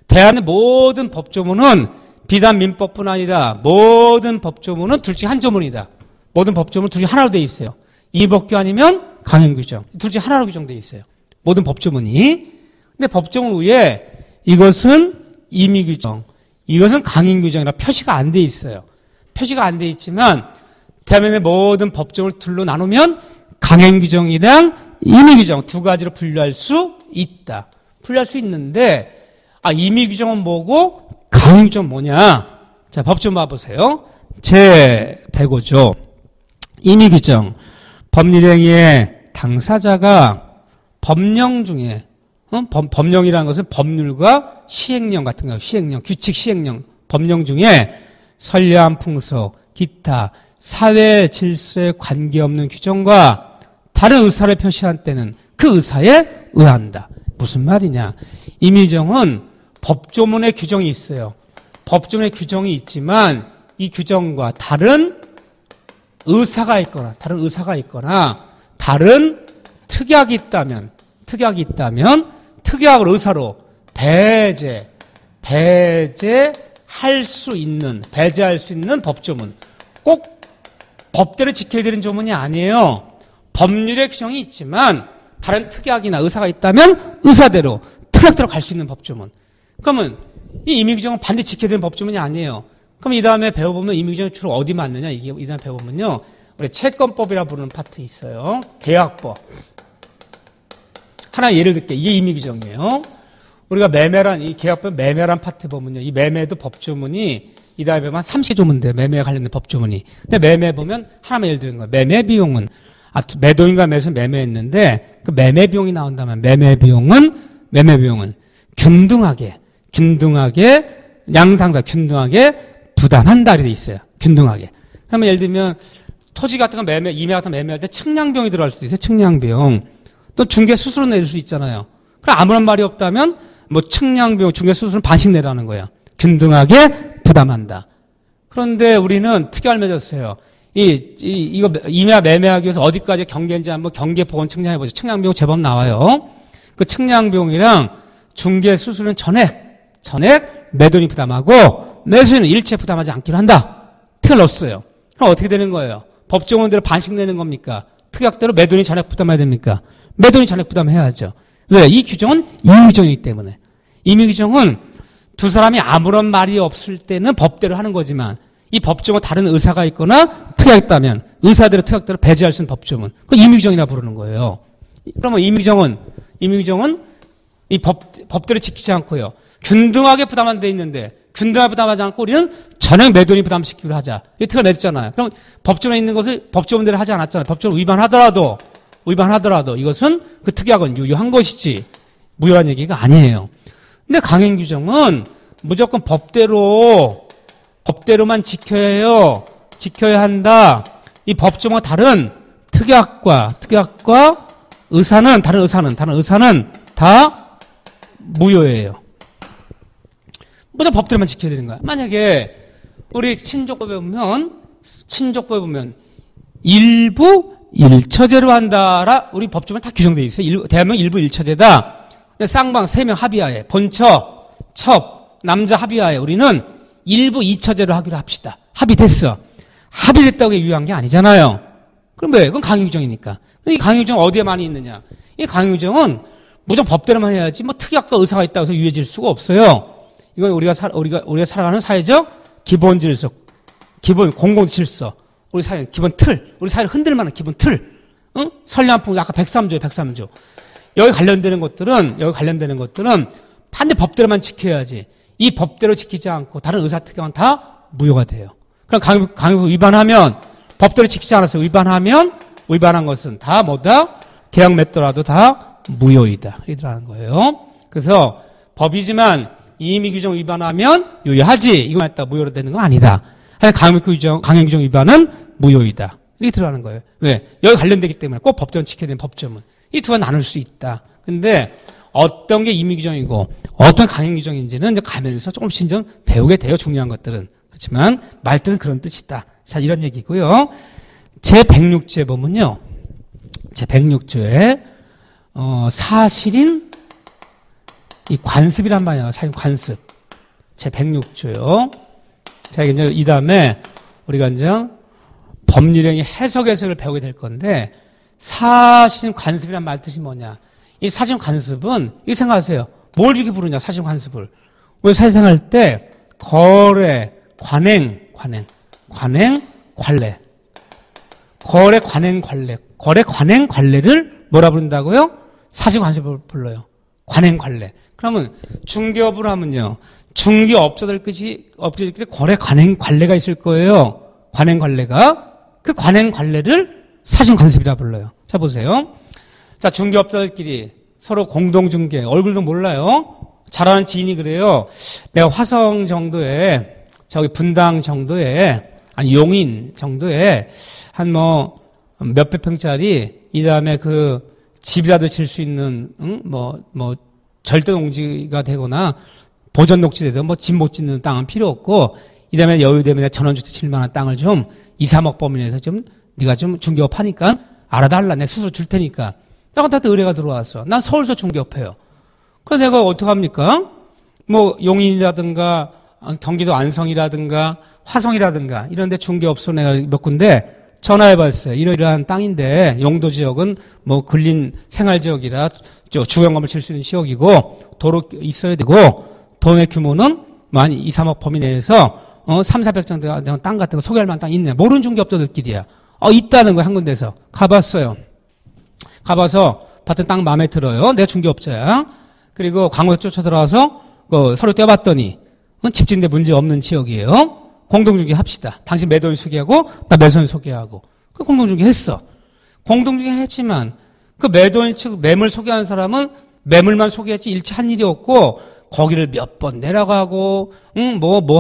[SPEAKER 1] 대한의 모든 법조문은 비단 민법뿐 아니라 모든 법조문은 둘 중에 한 조문이다. 모든 법조문은 둘 중에 하나로 되어 있어요. 임의법규 아니면 강행규정. 둘 중에 하나로 규정되어 있어요. 모든 법조문이. 근데 법조문 위에 이것은 임의규정, 이것은 강행규정이라 표시가 안 돼 있어요. 표시가 안 돼 있지만 대한민국의 모든 법조문을 둘로 나누면 강행규정이랑 임의규정 두 가지로 분류할 수 있다. 분류할 수 있는데, 임의규정은 뭐고 강행규정은 뭐냐? 자, 법조문 봐보세요. 제 105조 임의규정, 법률행위의 당사자가 법령 중에, 법령이라는 것은 법률과 시행령 같은 거, 시행령, 규칙 시행령, 법령 중에 선례한 풍속, 기타, 사회 질서에 관계없는 규정과 다른 의사를 표시한 때는 그 의사에 의한다. 무슨 말이냐? 임의규정은 법조문의 규정이 있어요. 법조문의 규정이 있지만 이 규정과 다른 의사가 있거나 다른 특약이 있다면 특약을 의사로 배제할 수 있는 법조문. 꼭 법대로 지켜야 되는 조문이 아니에요. 법률의 규정이 있지만 다른 특약이나 의사가 있다면 의사대로 특약대로 갈 수 있는 법조문. 그러면 이 임의규정은 반드시 지켜야 되는 법조문이 아니에요. 그럼 이 다음에 배워보면 임의규정이 주로 어디 맞느냐? 이 다음에 배워보면요. 우리 채권법이라 부르는 파트 있어요. 계약법. 하나 예를 들게. 이게 임의규정이에요. 우리가 이 계약법 매매란 파트 보면요. 이 매매도 법조문이 이 다음에 보면 30조문 돼. 매매에 관련된 법조문이. 근데 매매 보면 하나만 예를 드는 거예요. 매매 비용은, 매도인과 매수는 매매했는데 그 매매 비용이 나온다면 매매 비용은 균등하게 양상자 균등하게 부담한다 이렇게 돼 있어요. 균등하게. 그러면 예를 들면 토지 같은 거 임야 같은 거 매매할 때 측량비용이 들어갈 수도 있어요. 측량비용. 또 중개 수수료 내줄 수 있잖아요. 그럼 아무런 말이 없다면 측량비용, 중개 수수료는 반씩 내라는 거예요. 균등하게 부담한다. 그런데 우리는 특약을 맺었어요. 이거 임야 매매하기 위해서 어디까지 경계인지 한번 경계보건 측량해보죠. 측량비용 제법 나와요. 그 측량비용이랑 중개 수수료는 전액 매도인이 부담하고 매수인은 일체 부담하지 않기로 한다. 특약을 넣었어요. 그럼 어떻게 되는 거예요? 법정원대로 반씩 내는 겁니까? 특약대로 매도인이 전액 부담해야 됩니까? 매도인이 전액 부담해야죠. 왜? 이 규정은 임의규정이기 때문에. 임의규정은 두 사람이 아무런 말이 없을 때는 법대로 하는 거지만 이 법조문 다른 의사가 있거나 특약이 있다면 의사대로 특약대로 배제할 수 있는 법조문. 그걸 임의규정이라 부르는 거예요. 그러면 임의규정은 이 법대로 지키지 않고요. 균등하게 부담한 데 있는데 균등하게 부담하지 않고 우리는 전액 매도인이 부담시키기로 하자. 이 특약을 맺었잖아요. 그럼 법조문에 있는 것을 법조문대로 하지 않았잖아요. 법조문 위반하더라도 이것은 그 특약은 유효한 것이지 무효한 얘기가 아니에요. 근데 강행규정은 무조건 법대로만 지켜야 해요. 지켜야 한다. 이 법조문과 다른 특약과 다른 의사는 다 무효예요. 무조건 법대로만 지켜야 되는 거야. 만약에 우리 친족법에 보면 일부 일처제로 한다라 우리 법조문에 다 규정되어 있어요. 대한민국 일부 일처제다. 쌍방 3명 합의하에 본처, 첩, 남자 합의하에 우리는 일부 이처제로 하기로 합시다. 합의됐어. 합의됐다고 유효한 게 아니잖아요. 그럼 왜? 그건 강요규정이니까. 이 강요규정 어디에 많이 있느냐? 이 강요규정은 무조건 법대로만 해야지 뭐 특약과 의사가 있다고 해서 유효해질 수가 없어요. 이건 우리가 살아가는 사회적 기본 질서, 기본 공공 질서, 우리 사회 기본 틀, 우리 사회를 흔들 만한 기본 틀, 응? 선량풍 아까 103조. 여기 관련되는 것들은 반드시 법대로만 지켜야지. 이 법대로 지키지 않고 다른 의사 특약은 다 무효가 돼요. 그럼 강요법 위반하면 법대로 지키지 않았어요. 위반한 것은 다 뭐다? 계약 맺더라도 다 무효이다. 이라는 거예요. 그래서 법이지만 임의규정 위반하면 유효하지. 이거 했다 무효로 되는 건 아니다. 강행규정 위반은 무효이다. 이렇게 들어가는 거예요. 왜? 여기 관련되기 때문에 꼭 법대로 지켜야 되는 법조문. 이 두 가지 나눌 수 있다. 근데 어떤 게 임의규정이고 어떤 강행규정인지는 이제 가면서 조금씩 좀 배우게 돼요. 중요한 것들은. 그렇지만 말뜻은 그런 뜻이다. 자, 이런 얘기고요. 제106조에 보면요. 제106조에 사실인 이 관습이란 말이에요. 사실 관습. 제106조요. 자, 이제 이 다음에 우리가 이제 법률행위 해석을 배우게 될 건데 사실 관습이란 말 뜻이 뭐냐? 이 사실 관습은 이렇게 생각하세요. 뭘 이렇게 부르냐? 사실 관습을. 우리 사회생활 때 거래, 관행, 관례. 거래, 관행, 관례를 뭐라 부른다고요? 사실 관습을 불러요. 관행, 관례. 그러면 중개업을 하면요. 중개 업자들 끝이 거래, 관행, 관례가 있을 거예요. 관행, 관례가. 그 관행, 관례를 사실 관습이라 불러요. 자, 보세요. 자, 중개업자들끼리 서로 공동중개, 얼굴도 몰라요. 잘하는 지인이 그래요. 내가 화성 정도에, 저기 분당 정도에, 아니, 용인 정도에, 한 몇백 평짜리, 이 다음에 그 집이라도 질 수 있는, 절대 농지가 되거나, 보전 녹지되든 집 못 짓는 땅은 필요 없고, 이 다음에 여유되면 전원주택 칠 만한 땅을 좀 2, 3억 범위내에서 네가 좀 중개업 하니까 알아달라. 내가 수수료 줄 테니까. 나한테 의뢰가 들어왔어. 난 서울서 중개업해요. 그럼 내가 어떡합니까? 용인이라든가 경기도 안성이라든가 화성이라든가 이런 데 중개업소 내가 몇 군데 전화해봤어요. 이러이러한 땅인데 용도 지역은 근린 생활지역이라 주거용감을 칠 수 있는 지역이고 도로 있어야 되고 돈의 규모는 한 2, 3억 범위 내에서 3, 400 정도 땅 같은 거 소개할 만한 땅 있네. 모르는 중개업자들끼리야. 있다는 거야, 한 군데서. 가봤어요. 가봐서 봤더니 땅 마음에 들어요. 내 중개업자야. 그리고 광고에 쫓아 들어와서 서로 떼봤더니 집진데 문제 없는 지역이에요. 공동중개 합시다. 당신 매도인 소개하고 나 매수인 소개하고. 그 공동중개 했어. 공동중개 했지만 그 매도인 측 매물 소개하는 사람은 매물만 소개했지 일체 한 일이 없고 거기를 몇 번 내려가고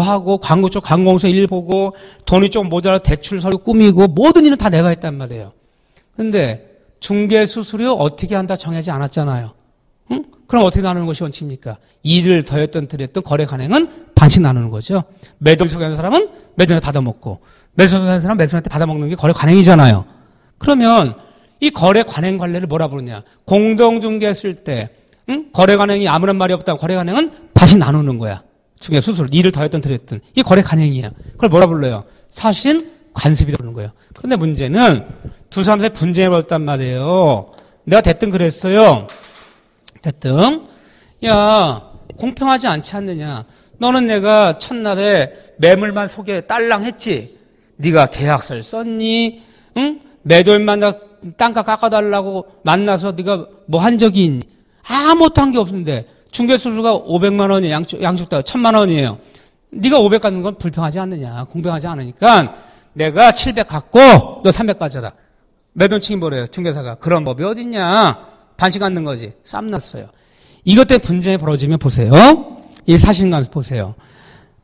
[SPEAKER 1] 하고 광고 쪽 관공서 일 보고 돈이 좀 모자라 대출 서류 꾸미고 모든 일은 다 내가 했단 말이에요. 근데 중개 수수료 어떻게 한다 정하지 않았잖아요. 그럼 어떻게 나누는 것이 원칙입니까? 2를 더했던 덜했던 거래 관행은 반씩 나누는 거죠. 매도를 소개하는 사람은 매도한테 받아먹고 매수를 하는 사람은 매수한테 받아먹는 게 거래 관행이잖아요. 그러면 이 거래 관행 관례를 뭐라 부르냐? 공동중개했을 때 거래 관행이 아무런 말이 없다면 거래 관행은 반씩 나누는 거야. 중개 수수료 2를 더했던 덜했던 이게 거래 관행이야. 그걸 뭐라 불러요? 사실은 관습이라고 부르는 거예요. 그런데 문제는 두 사람 사이 분쟁이 벌었단 말이에요. 내가 대뜸 그랬어요. 대뜸 야 공평하지 않지 않느냐. 너는 내가 첫날에 매물만 딸랑 했지. 네가 계약서를 썼니? 응? 매도인만 땅값 깎아달라고 만나서 네가 뭐 한 적이 있니? 아무것도 한 게 없는데 중개수수가 500만 원이 양쪽 다 1000만 원이에요. 네가 500 갖는 건 불평하지 않느냐. 공평하지 않으니까 내가 700 갖고 너 300 가져라. 매도인층이 뭐래요? 중개사가. 그런 법이 어딨냐. 반씩 갖는 거지. 쌈 났어요. 이것 때문에 분쟁이 벌어지면 보세요. 이 사실관 보세요.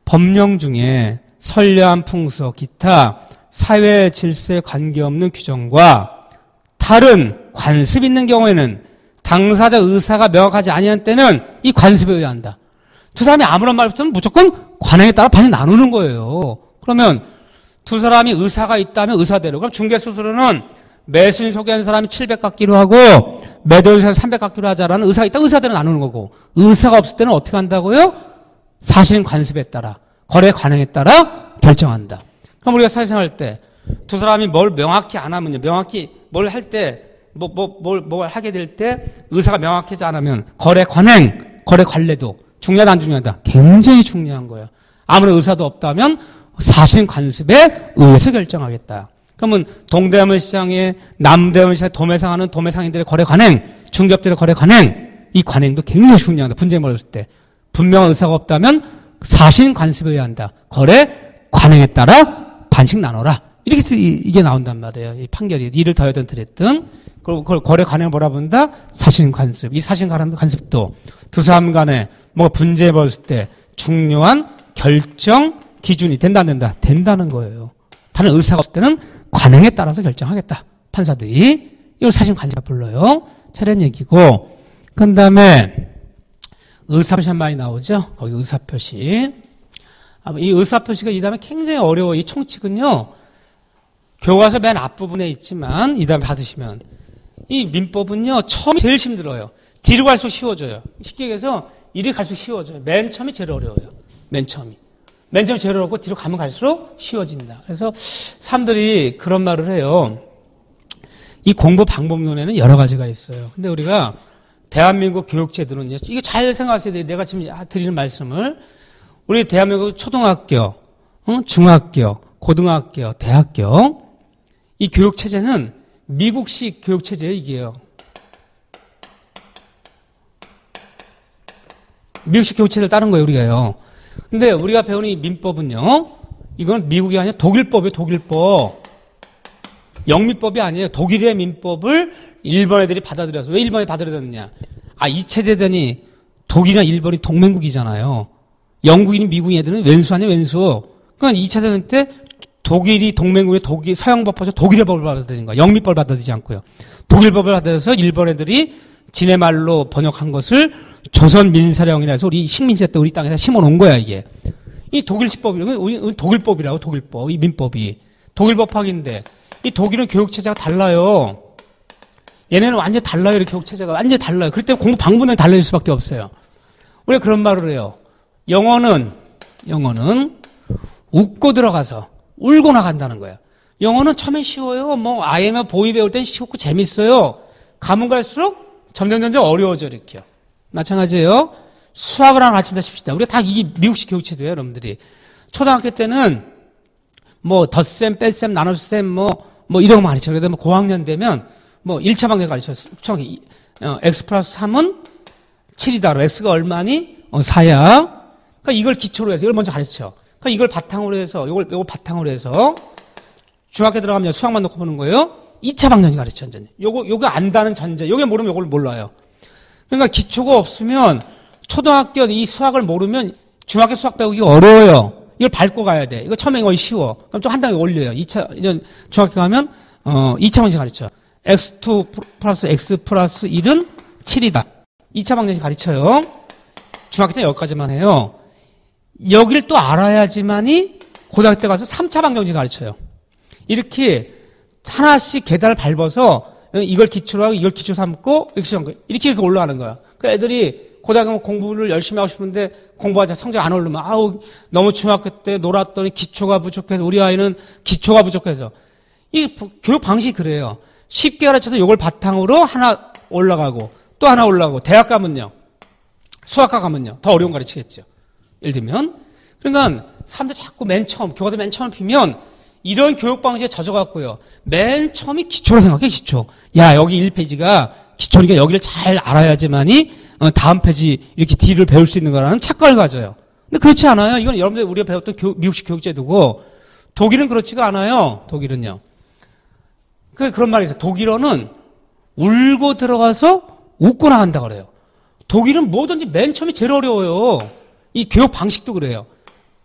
[SPEAKER 1] 법령 중에 선례한 풍속, 기타 사회 질서에 관계없는 규정과 다른 관습이 있는 경우에는 당사자 의사가 명확하지 아니한 때는 이 관습에 의한다. 두 사람이 아무런 말 없으면 무조건 관행에 따라 반씩 나누는 거예요. 그러면 두 사람이 의사가 있다면 의사대로. 그럼 중개수수료는 매수인 소개한 사람이 700 갖기로 하고 매도인이 300 갖기로 하자라는 의사가 있다. 의사대로 나누는 거고 의사가 없을 때는 어떻게 한다고요? 사실은 관습에 따라 거래 관행에 따라 결정한다. 그럼 우리가 사회생활 때 두 사람이 뭘 명확히 안 하면요. 명확히 뭘 할 때 뭘 하게 될 때 의사가 명확하지 않으면 거래 관행, 거래 관례도 중요하다 안 중요하다? 굉장히 중요한 거예요. 아무런 의사도 없다면 사실 관습에 의해서 결정하겠다. 그러면 동대문 시장에 남대문 시장에 도매상하는 도매상인들의 거래 관행, 중개업들의 거래 관행, 이 관행도 굉장히 중요하다. 분쟁이 벌어졌을 때 분명한 의사가 없다면 사실 관습에 의한다. 거래 관행에 따라 반씩 나눠라. 이렇게 이게 나온단 말이에요. 이 판결이 이를 더하든 덜했든 그걸 거래 관행을 뭐라 본다? 사실 관습. 이 사실 관습도 두 사람 간에 뭐가 분쟁이 벌어졌을 때 중요한 결정 기준이 된다 안 된다? 된다는 거예요. 다른 의사가 없을 때는 관행에 따라서 결정하겠다. 판사들이. 이걸 사실 관습이라고 불러요. 차례는 얘기고. 그 다음에 의사표시 많이 나오죠? 거기 의사표시. 이 의사표시가 이 다음에 굉장히 어려워. 이 총칙은요. 교과서 맨 앞부분에 있지만 이 다음에 받으시면 이 민법은요. 처음이 제일 힘들어요. 뒤로 갈수록 쉬워져요. 쉽게 얘기해서 이리 갈수록 쉬워져요. 맨 처음이 제일 어려워요. 맨 처음이 제일 어렵고 뒤로 가면 갈수록 쉬워진다. 그래서 사람들이 그런 말을 해요. 이 공부 방법론에는 여러 가지가 있어요. 근데 우리가 대한민국 교육제도는요. 이게 잘 생각하셔야 돼요. 내가 지금 드리는 말씀을. 우리 대한민국 초등학교, 중학교, 고등학교, 대학교 이 교육체제는 미국식 교육체제예요. 이게요. 미국식 교육체제를 따른 거예요. 우리가요. 근데 우리가 배우는 이 민법은요. 이건 미국이 아니라 독일법이에요. 독일법. 영미법이 아니에요. 독일의 민법을 일본 애들이 받아들여서. 왜 일본이 받아들였느냐. 2차 대전이 독일이나 일본이 동맹국이잖아요. 영국인이 미국인 애들은 왼수 아니에요. 왼수. 그러니까 2차 대전 때 독일이 동맹국의 독일 서양법 퍼서 독일의 법을 받아들인 거야. 영미법을 받아들이지 않고요. 독일법을 받아들여서 일본 애들이 지네 말로 번역한 것을 조선 민사령이라 해서 우리 식민지 때 우리 땅에서 심어놓은 거야 이게. 이 독일식법이 독일법이라고 독일법 이 민법이 독일법학인데 이 독일은 교육체제가 달라요. 얘네는 완전히 달라요. 이렇게 교육체제가 완전히 달라요. 그럴 때 공부 방법은 달라질 수밖에 없어요. 우리가 그런 말을 해요. 영어는 웃고 들어가서 울고 나간다는 거야. 영어는 처음엔 쉬워요. 뭐 아이엠 보이 배울 땐 쉽고 재밌어요. 가면 갈수록 점점 어려워져 이렇게요. 마찬가지예요. 수학을 하나 가르친다 칩시다. 우리가 다 이게 미국식 교육체제예요, 여러분들이. 초등학교 때는 뭐 덧셈, 뺄셈, 나눗셈 뭐 이런 거만 가르쳐요. 그래도 뭐 고학년 되면 뭐 1차 방정 가르쳐요. x 플러스 3은 7이다. x가 얼마니? 4야. 그러니까 이걸 기초로 해서 이걸 먼저 가르쳐. 그러니까 이걸 바탕으로 해서 요걸 바탕으로 해서 중학교 들어가면 수학만 놓고 보는 거예요. 2차 방정식 가르쳐 완전히. 요거 안다는 전제. 요게 모르면 요걸 몰라요. 그러니까 기초가 없으면 초등학교 이 수학을 모르면 중학교 수학 배우기 어려워요. 이걸 밟고 가야 돼. 이거 처음에 거의 쉬워. 그럼 좀 한 단계 올려요. 2차 이제 중학교 가면 2차 방정식 가르쳐. x2 플러스 x 플러스 1은 7이다. 2차 방정식 가르쳐요. 중학교 때 여기까지만 해요. 여기를 또 알아야지만이 고등학교 때 가서 3차 방정식 가르쳐요. 이렇게 하나씩 계단을 밟아서 이걸 기초로 하고 이걸 기초 삼고 이렇게 올라가는 거야. 그 애들이 고등학교 공부를 열심히 하고 싶은데 공부하자 성적 안 오르면 아우 너무 중학교 때 놀았더니 기초가 부족해서 우리 아이는 기초가 부족해서 이 교육 방식이 그래요. 쉽게 가르쳐서 이걸 바탕으로 하나 올라가고 또 하나 올라가고 대학 가면요. 수학과 가면요. 더 어려운 거 가르치겠죠. 예를 들면 그러니까 사람들 자꾸 맨 처음 교과서 맨 처음 피면 이런 교육 방식에 젖어갖고요. 맨 처음이 기초로 생각해 기초. 야 여기 1페이지가 기초니까 여기를 잘 알아야지만이 다음 페이지 이렇게 D를 배울 수 있는 거라는 착각을 가져요. 근데 그렇지 않아요. 이건 여러분들 우리가 배웠던 미국식 교육제도고 독일은 그렇지가 않아요. 독일은요. 그런 말이 있어요. 독일어는 울고 들어가서 웃고 나간다 그래요. 독일은 뭐든지 맨 처음이 제일 어려워요. 이 교육 방식도 그래요.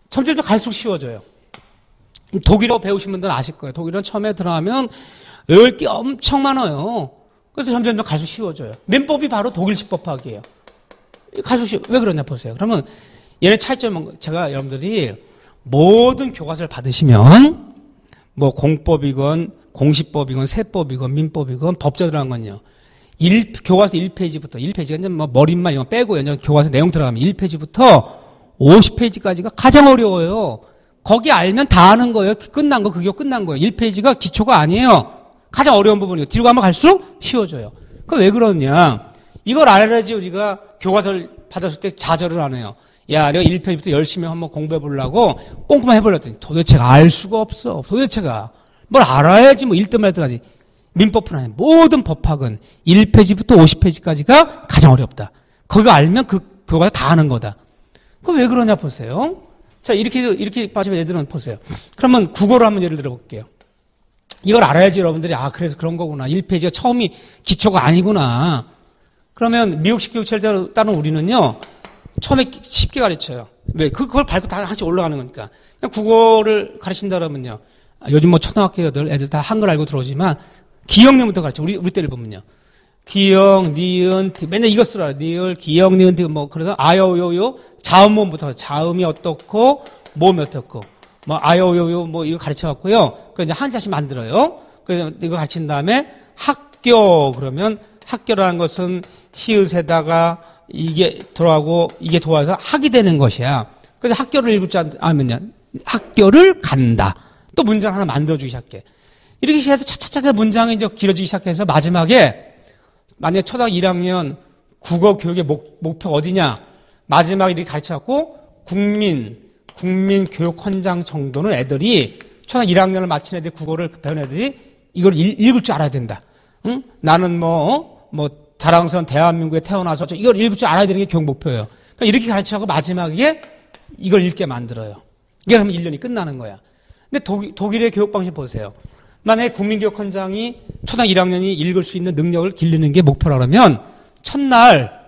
[SPEAKER 1] 점점 갈수록 쉬워져요. 독일어 배우신 분들은 아실 거예요. 독일어는 처음에 들어가면 외울 게 엄청 많아요. 그래서 점점 갈수록 쉬워져요. 민법이 바로 독일식 법학이에요. 갈수록 쉬워. 왜 그러냐 보세요. 그러면 얘네 차이점은 제가 여러분들이 모든 교과서를 받으시면 뭐 공법이건 공시법이건 세법이건 민법이건 법자 들어간 건요. 교과서 1페이지부터 1페이지가 이제 뭐 머릿말 이런 거 빼고요. 교과서 내용 들어가면 1페이지부터 50페이지까지가 가장 어려워요. 거기 알면 다 아는 거예요. 끝난 거, 그게 끝난 거예요. 1페이지가 기초가 아니에요. 가장 어려운 부분이에요. 뒤로 가면 갈수록 쉬워져요. 그럼 왜 그러냐? 이걸 알아야지 우리가 교과서를 받았을 때 좌절을 안 해요. 야, 내가 1페이지부터 열심히 한번 공부해 보려고 꼼꼼히 해보려더니 도대체가 알 수가 없어. 도대체가. 뭘 알아야지 뭐 1등 말든 하지. 민법뿐 아니라 모든 법학은 1페이지부터 50페이지까지가 가장 어렵다. 그거 알면 그 교과서 다 아는 거다. 그거 왜 그러냐 보세요. 자, 이렇게 빠지면 애들은 보세요. 그러면 국어로 한번 예를 들어 볼게요. 이걸 알아야지 여러분들이, 그래서 그런 거구나. 1페이지가 처음이 기초가 아니구나. 그러면 미국식 교육체를 따른 우리는요, 처음에 쉽게 가르쳐요. 왜? 그걸 밟고 다 하나씩 올라가는 거니까. 국어를 가르친다 그러면요. 요즘 뭐 초등학교 애들 다 한글 알고 들어오지만, 기억니은부터 가르쳐. 우리 때를 보면요. 기역, 니은, 맨날 이거 쓰라. 니을, 기역, 니은, 뭐, 그래서 아여요요, 자음모음부터, 자음이 어떻고, 모음이 어떻고, 뭐, 아여요요, 뭐, 이거 가르쳐 갖고요. 그래서 이제 한자씩 만들어요. 그래서 이거 가르친 다음에 학교, 그러면 학교라는 것은 히읗에다가 이게 들어가고, 이게 도와서 학이 되는 것이야. 그래서 학교를 읽을 줄 알면요. 학교를 간다. 또 문장 하나 만들어주기 시작해. 이렇게 해서 차차차 문장이 이제 길어지기 시작해서 마지막에 만약에 초등학교 1학년 국어 교육의 목표가 어디냐? 마지막에 이렇게 가르쳐갖고 국민교육헌장 정도는 애들이 초등학교 1학년을 마친 애들 국어를 배운 애들이 이걸 읽을 줄 알아야 된다. 응? 나는 뭐 자랑스러운 대한민국에 태어나서 이걸 읽을 줄 알아야 되는 게 교육 목표예요. 그러니까 이렇게 가르쳐갖고 마지막에 이걸 읽게 만들어요. 이게 그러면 1년이 끝나는 거야. 근데 독일의 교육 방식 보세요. 만약에 국민교육헌장이 초등학교 1학년이 읽을 수 있는 능력을 길르는 게 목표라 그러면 첫날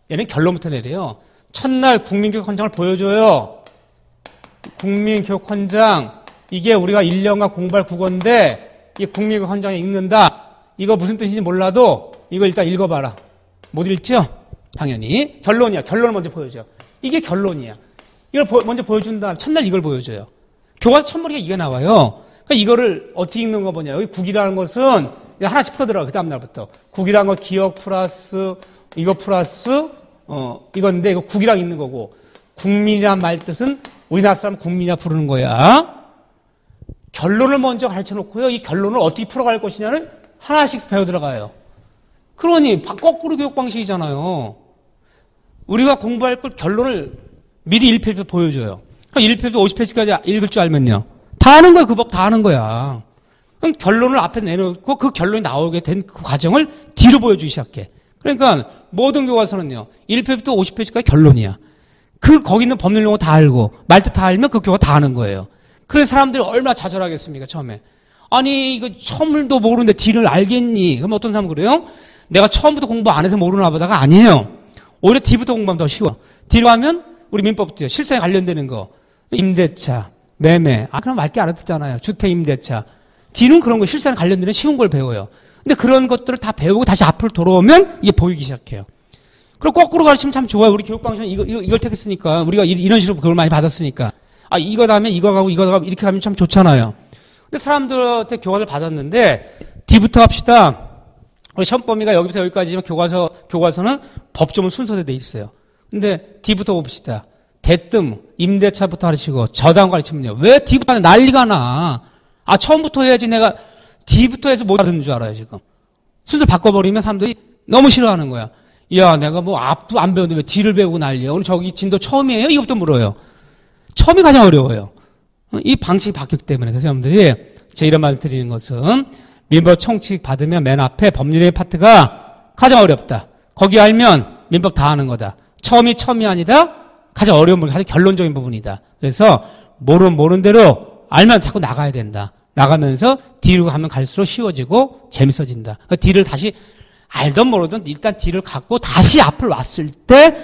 [SPEAKER 1] 얘는 결론부터 내려요. 첫날 국민교육헌장을 보여줘요. 국민교육헌장 이게 우리가 1년간 공부할 국어인데 이게 국민교육헌장이 읽는다. 이거 무슨 뜻인지 몰라도 이거 일단 읽어봐라. 못 읽죠? 당연히. 결론이야. 결론을 먼저 보여줘. 이게 결론이야. 이걸 먼저 보여준 다음 첫날 이걸 보여줘요. 교과서 첫머리가 이게 나와요. 그러니까 이거를 어떻게 읽는 거 보냐. 여기 국이라는 것은 하나씩 풀어들어가. 그 다음날부터. 국이라는 거 기억 플러스 이거 플러스 이건데 이거 국이랑 있는 거고 국민이란 말 뜻은 우리나라 사람 국민이라 부르는 거야. 결론을 먼저 가르쳐 놓고요. 이 결론을 어떻게 풀어갈 것이냐를 하나씩 배워 들어가요. 그러니 거꾸로 교육 방식이잖아요. 우리가 공부할 걸 결론을 미리 1페이지부터 보여줘요. 그럼 1페이지 50페이지까지 읽을 줄 알면요. 다 아는 거야. 그 법 다 아는 거야. 그럼 결론을 앞에 내놓고 그 결론이 나오게 된 그 과정을 뒤로 보여주기 시작해. 그러니까 모든 교과서는요. 1페이지부터 50페이지까지 결론이야. 거기 있는 법률 용어 다 알고 말뜻 다 알면 그 교과 다 아는 거예요. 그래서 사람들이 얼마나 좌절하겠습니까 처음에. 아니 이거 처음도 모르는데 뒤를 알겠니? 그럼 어떤 사람은 그래요? 내가 처음부터 공부 안 해서 모르나 보다가 아니에요. 오히려 뒤부터 공부하면 더 쉬워. 뒤로 하면 우리 민법도요. 실생에 관련되는 거. 임대차, 매매. 그럼 맑게 알아듣잖아요. 주택 임대차. 뒤는 그런 거 실생에 관련되는 쉬운 걸 배워요. 근데 그런 것들을 다 배우고 다시 앞으로 돌아오면 이게 보이기 시작해요. 그리고 거꾸로 가르치면 참 좋아요. 우리 교육방식은 이걸 택했으니까. 우리가 이런 식으로 교육을 많이 받았으니까. 아, 이거 다음에 이거 가고 이거 가고 이렇게 가면 참 좋잖아요. 근데 사람들한테 교과서를 받았는데, D부터 합시다. 우리 시험 범위가 여기부터 여기까지지만 교과서는 법조문 순서대로 돼 있어요. 근데 D부터 봅시다. 대뜸, 임대차부터 가르치고 저당 가르치면요. 왜 D부터 하냐? 난리가 나. 아, 처음부터 해야지 내가 D부터 해서 못 알아듣는 줄 알아요, 지금. 순서 바꿔버리면 사람들이 너무 싫어하는 거야. 야, 내가 뭐 앞도 안 배웠는데 왜 D를 배우고 난리야? 오늘 저기 진도 처음이에요? 이것부터 물어요. 처음이 가장 어려워요. 이 방식이 바뀌었기 때문에. 그래서 여러분들이 제 이런 말 드리는 것은 민법 총칙 받으면 맨 앞에 법률의 파트가 가장 어렵다. 거기 알면 민법 다 하는 거다. 처음이 아니다. 가장 어려운 부분, 가장 결론적인 부분이다. 그래서 모르는 대로 알면 자꾸 나가야 된다. 나가면서 뒤로 가면 갈수록 쉬워지고 재밌어진다. 그러니까 뒤를 다시 알던 모르던 일단 뒤를 갖고 다시 앞을 왔을 때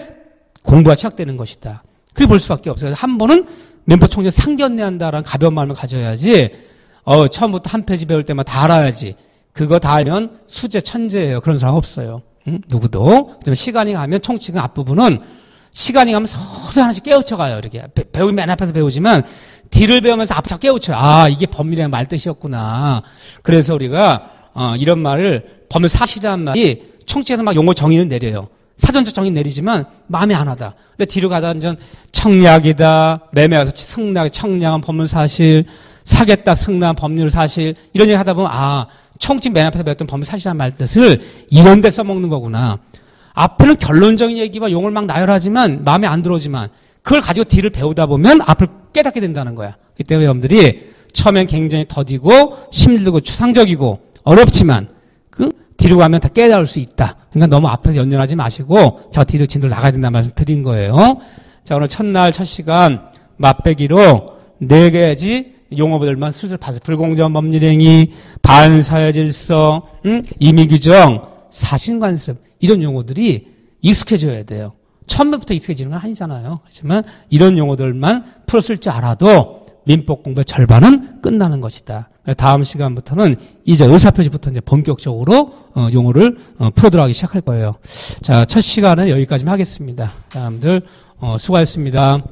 [SPEAKER 1] 공부가 시작되는 것이다. 그렇게 볼 수밖에 없어요. 한 번은 민법 총칙 상견례 한다라는 가벼운 마음을 가져야지. 처음부터 한 페이지 배울 때만 다 알아야지. 그거 다 알면 수재 천재예요. 그런 사람 없어요. 누구도. 그다음에 시간이 가면 총칙은 앞부분은 시간이 가면 서서히 하나씩 깨우쳐가요. 이렇게 배우기 맨 앞에서 배우지만 뒤를 배우면서 앞을 자꾸 깨우쳐요. 아, 이게 법률의 말 뜻이었구나. 그래서 우리가 이런 말을 법률 사실이라는 말이 총칙에서 막 용어 정의는 내려요. 사전적 정의 내리지만 마음에 안 하다. 근데 뒤로 가다 완전 청약이다. 매매가서 승낙, 청약은 법률 사실, 사겠다, 승낙, 법률 사실 이런 얘기 하다 보면 아, 총칙 맨 앞에서 배웠던 법률 사실이라는 말 뜻을 이런 데 써먹는 거구나. 앞에는 결론적인 얘기와 용어를 막 나열하지만 마음에 안 들어오지만 그걸 가지고 뒤를 배우다 보면 앞을 깨닫게 된다는 거야. 이 때문에 여러분들이 처음엔 굉장히 더디고 힘들고 추상적이고 어렵지만 그 뒤로 가면 다 깨달을 수 있다. 그러니까 너무 앞에서 연연하지 마시고 저 뒤로 진도를 나가야 된다는 말씀 드린 거예요. 자, 오늘 첫날 첫 시간 맛배기로 4가지 용어들만 슬슬 봐서 불공정 법률행위, 반사회 질서, 임의규정, 사신관습 이런 용어들이 익숙해져야 돼요. 처음부터 익숙해지는 건 아니잖아요. 그렇지만 이런 용어들만 풀었을 줄 알아도 민법 공부의 절반은 끝나는 것이다. 다음 시간부터는 이제 의사표시부터 이제 본격적으로 용어를 풀어 들어가기 시작할 거예요. 자, 첫 시간은 여기까지만 하겠습니다. 여러분들 수고하셨습니다.